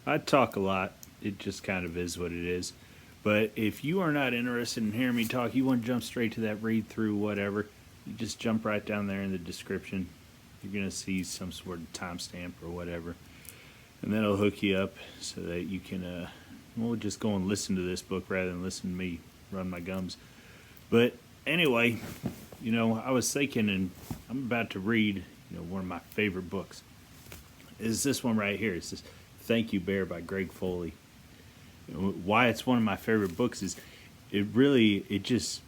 I talk a lot. It just kind of is what it is. But if you are not interested in hearing me talk, you want to jump straight to that read through, whatever, you just jump right down there in the description. You're going to see some sort of timestamp or whatever. And then it'll hook you up so that you can, we'll just go and listen to this book rather than listen to me run my gums. But anyway, I was thinking, and I'm about to read, one of my favorite books. Is this one right here. It's this Thank You Bear by Greg Foley. Why it's one of my favorite books is it just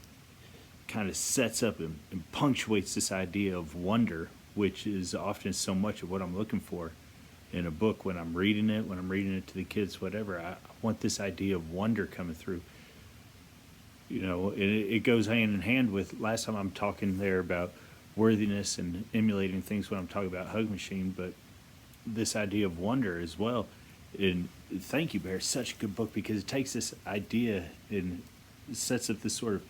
kind of sets up and punctuates this idea of wonder, which is often so much of what I'm looking for in a book when I'm reading it to the kids, whatever. I want this idea of wonder coming through. It goes hand in hand with last time I'm talking there about worthiness and emulating things when I'm talking about Hug Machine, but this idea of wonder as well. And Thank You Bear is such a good book because it takes this idea and sets up this sort of,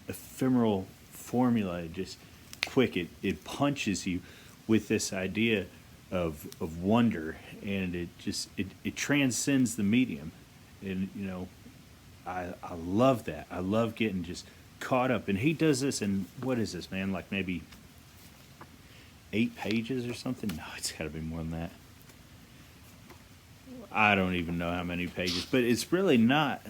ephemeral formula. Just quick, it punches you with this idea of wonder, and it transcends the medium. And I love that. I love getting just caught up. And he does this in, what is this, man? Like maybe 8 pages or something? No, it's got to be more than that. I don't even know how many pages, but it's really not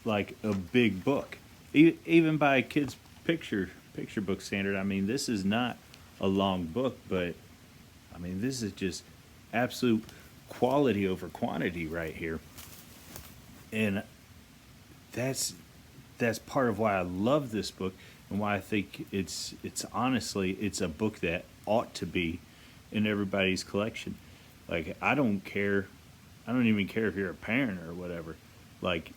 like a big book. Even by a kid's picture book standard, I mean, this is not a long book, but I mean, this is just absolute quality over quantity right here. And that's part of why I love this book and why I think it's honestly, it's a book that ought to be in everybody's collection. Like, I don't even care if you're a parent or whatever. Like,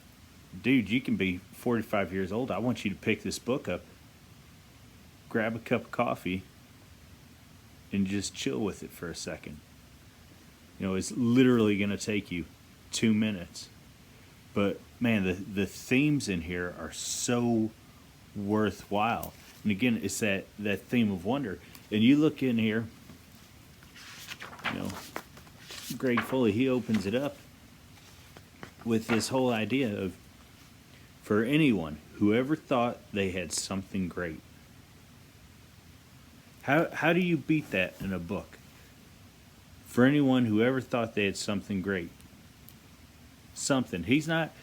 dude, you can be 45 years old. I want you to pick this book up, grab a cup of coffee, and just chill with it for a second. It's literally going to take you 2 minutes. But, man, the themes in here are so worthwhile. And again, it's that theme of wonder. And you look in here, Greg Foley, he opens it up with this whole idea of, for anyone who ever thought they had something great. How do you beat that in a book? For anyone who ever thought they had something great. Something. He's not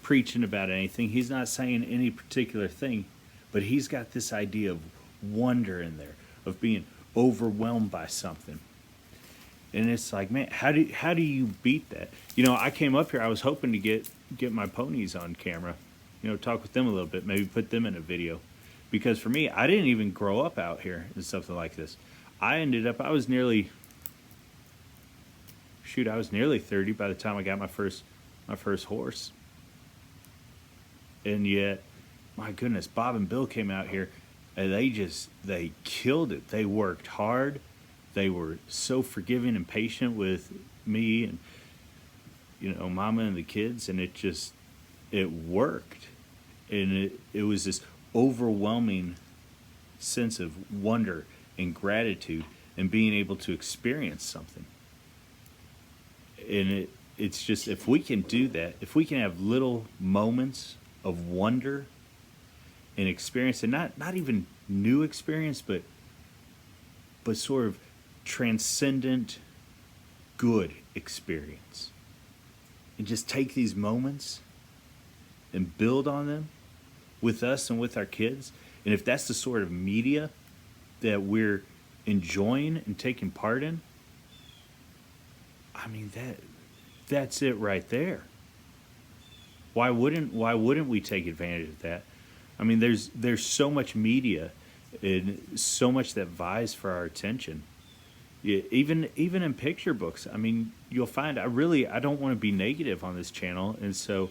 preaching about anything. He's not saying any particular thing, but he's got this idea of wonder in there, of being overwhelmed by something. And it's like, man, how do you beat that? I came up here, I was hoping to get my ponies on camera, talk with them a little bit, maybe put them in a video. Because for me, I didn't even grow up out here in something like this. I was nearly 30 by the time I got my first horse. And yet, my goodness, Bob and Bill came out here and they killed it. They worked hard. They were so forgiving and patient with me and, Mama and the kids, and it worked. And it was this overwhelming sense of wonder and gratitude and being able to experience something. And it's just, if we can do that, if we can have little moments of wonder and experience, and not even new experience, but sort of transcendent good experience, and just take these moments and build on them with us and with our kids. And if that's the sort of media that we're enjoying and taking part in, I mean, that's it right there. Why wouldn't we take advantage of that? I mean, there's so much media and so much that vies for our attention. Yeah, even in picture books. I mean, you'll find I don't want to be negative on this channel, and so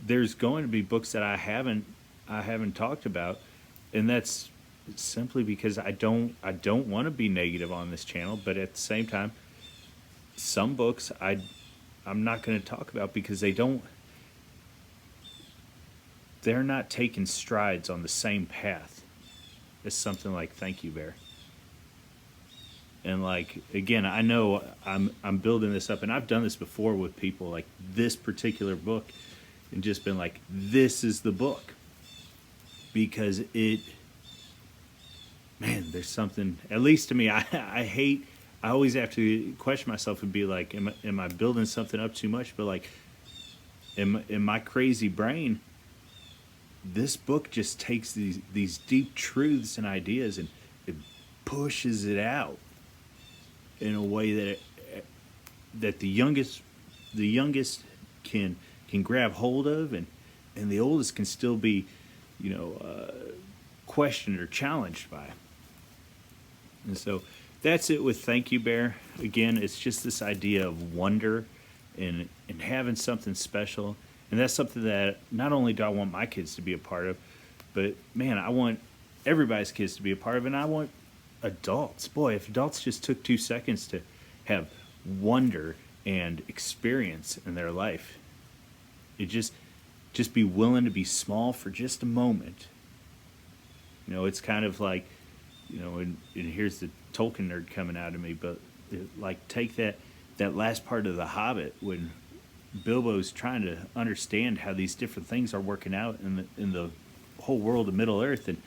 there's going to be books that I haven't talked about, and that's simply because I don't want to be negative on this channel. But at the same time, some books I'm not going to talk about because they're not taking strides on the same path as something like Thank You Bear. And like again, I know I'm building this up, and I've done this before with people, like this particular book, and just been like, this is the book, because it, man, there's something, at least to me, I always have to question myself and be like, am I building something up too much? But like, in my crazy brain, this book just takes these deep truths and ideas, and it pushes it out in a way that the youngest can grab hold of, and the oldest can still be, questioned or challenged by. And so that's it with Thank You Bear. Again, it's just this idea of wonder and having something special. And that's something that not only do I want my kids to be a part of, but man, I want everybody's kids to be a part of, and I want adults. Boy, if adults just took 2 seconds to have wonder and experience in their life, it just be willing to be small for just a moment. It's kind of like, and here's the Tolkien nerd coming out of me, but like take that last part of The Hobbit when Bilbo's trying to understand how these different things are working out in the whole world of Middle Earth, and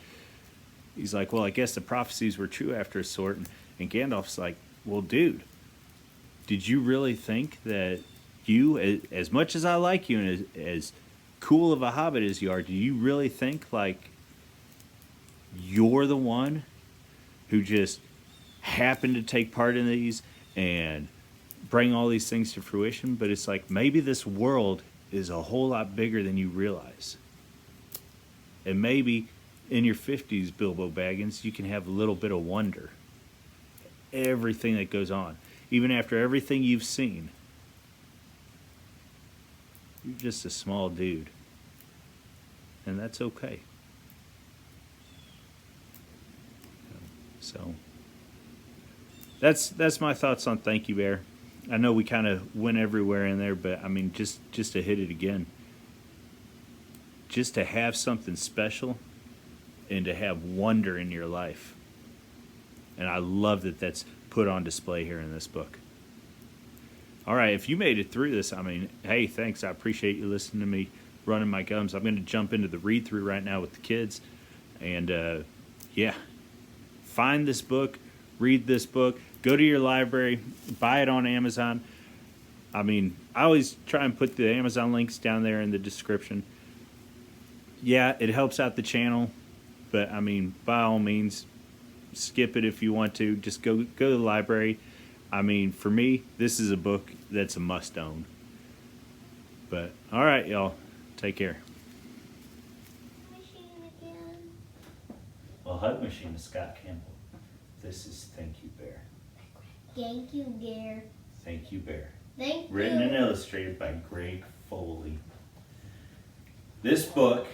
he's like, well, I guess the prophecies were true after a sort, and Gandalf's like, well, dude, did you really think that you, as much as I like you and as cool of a hobbit as you are, do you really think like you're the one who just happened to take part in these and bring all these things to fruition? But it's like, maybe this world is a whole lot bigger than you realize. And maybe in your 50s, Bilbo Baggins, you can have a little bit of wonder. Everything that goes on. Even after everything you've seen, you're just a small dude. And that's okay. So that's my thoughts on Thank You Bear. I know we kind of went everywhere in there, but I mean, just to hit it again, just to have something special and to have wonder in your life. And I love that that's put on display here in this book. All right, if you made it through this, I mean, hey, thanks. I appreciate you listening to me running my gums. I'm going to jump into the read-through right now with the kids. And, yeah, find this book, read this book, go to your library, buy it on Amazon. I mean, I always try and put the Amazon links down there in the description. Yeah, it helps out the channel, but, I mean, by all means, skip it if you want to. Just go to the library. I mean, for me, this is a book that's a must-own. But, all right, y'all. Take care. Well, Hug Machine is Scott Campbell. This is Thank You Bear. Thank you, Bear. Thank You Bear. Thank you. Written and illustrated by Greg Foley. This book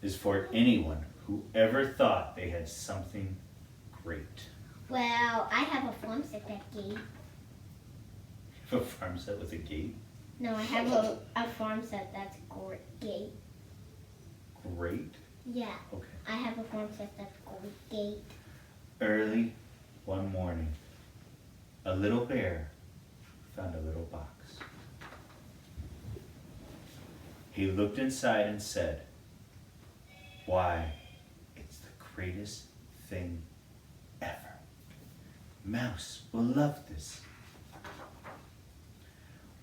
is for anyone who ever thought they had something great. Well, I have a farm set that gate. You have a farm set with a gate? No, I have a farm set that's gate. Great? Yeah. Okay. I have a farm set that's gate. Early one morning, a little bear found a little box. He looked inside and said, "Why, it's the greatest thing ever. Mouse will love this."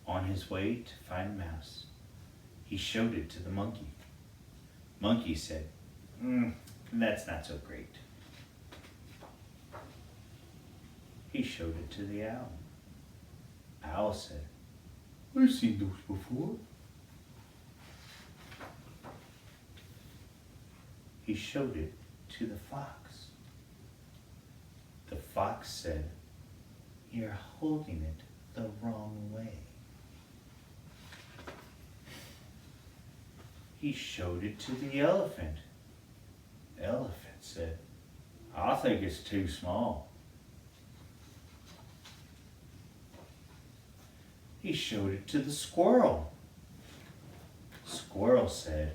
On his way to find Mouse, he showed it to the monkey. Monkey said, "That's not so great." He showed it to the owl. Owl said, "I've seen those before." He showed it to the fox. The fox said, "You're holding it the wrong way." He showed it to the elephant. Elephant said, "I think it's too small." He showed it to the squirrel. Squirrel said,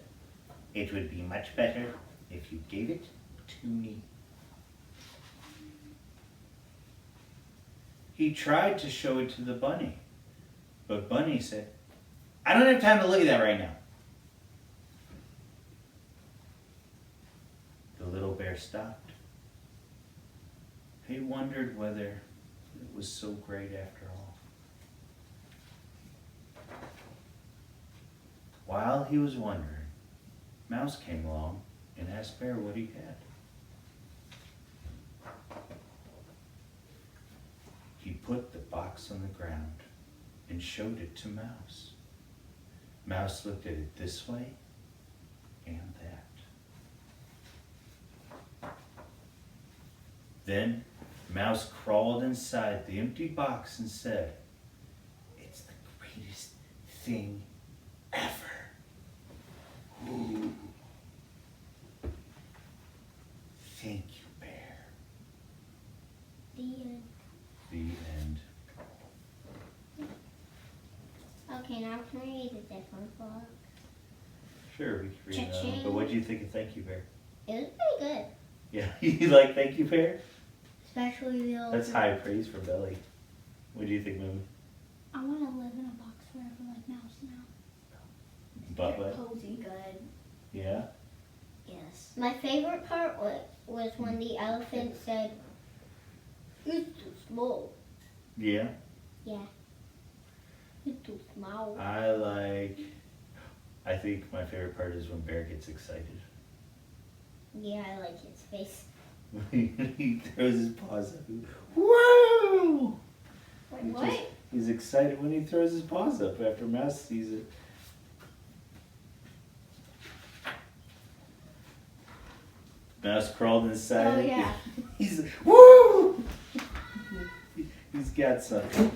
"It would be much better if you gave it to me." he tried to show it to the bunny. But Bunny said, I don't have time to look at that right now. The little bear stopped. He wondered whether it was so great after all. While he was wondering, Mouse came along and asked Bear what he had. He put the box on the ground and showed it to Mouse. Mouse looked at it this way and that. Then Mouse crawled inside the empty box and said, "It's the greatest thing ever." Ooh. Thank you, Bear. The end. The end. Okay, now can we read a different book? Sure, we can read that. Cha-ching. But what do you think of Thank You, Bear? It was pretty good. Yeah, you like Thank You, Bear? Especially the old. That's high praise for Billy. What do you think, Moon? I want to live in a box forever like Mouse now. But They're what? cozy good. Yeah? Yes. My favorite part was when the elephant said, "It's too small." Yeah? Yeah. It's too small. I think my favorite part is when Bear gets excited. Yeah, I like his face. He throws his paws up. Whoa! Wait, He what? just- he's excited when he throws his paws up after Mouse sees it. Mouse crawled inside. Oh, yeah. He's woo! He's got something.